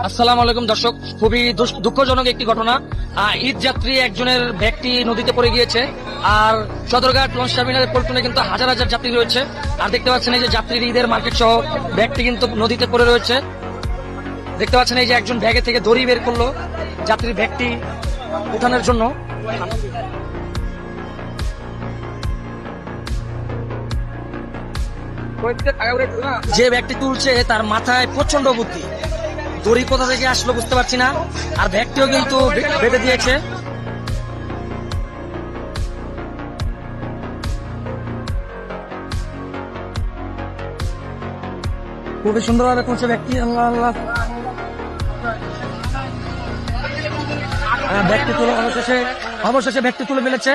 আসসালামু আলাইকুম দর্শক, খুবই দুঃখজনক একটি ঘটনা। ঈদ যাত্রী একজনের ব্যাগটি নদীতে পড়ে গিয়েছে। আর সদরঘাট লঞ্চ টার্মিনালের পল্টনে কিন্তু হাজার হাজার যাত্রী রয়েছে। আর দেখতে পাচ্ছেন এই যে যাত্রীর ঈদের মার্কেট সহ ব্যাগটি কিন্তু নদীতে পড়ে রয়েছে। দেখতে পাচ্ছেন এই যে একজন ব্যাগে থেকে দড়ি বের করলো যাত্রীর ব্যাগটি উঠানোর জন্য। যে ব্যাগটি তুলছে তার মাথায় প্রচন্ড বুদ্ধি, দড়ি কোথা থেকে আসলো বুঝতে পারছি না। আর ব্যাগটিও কিন্তু বেঁধে দিয়েছে। খুবই সুন্দরভাবে করছে ব্যক্তি। আল্লাহ আল্লাহ, ব্যক্তি তুলে অবশেষে ব্যাগটি তুলে ফেলেছে।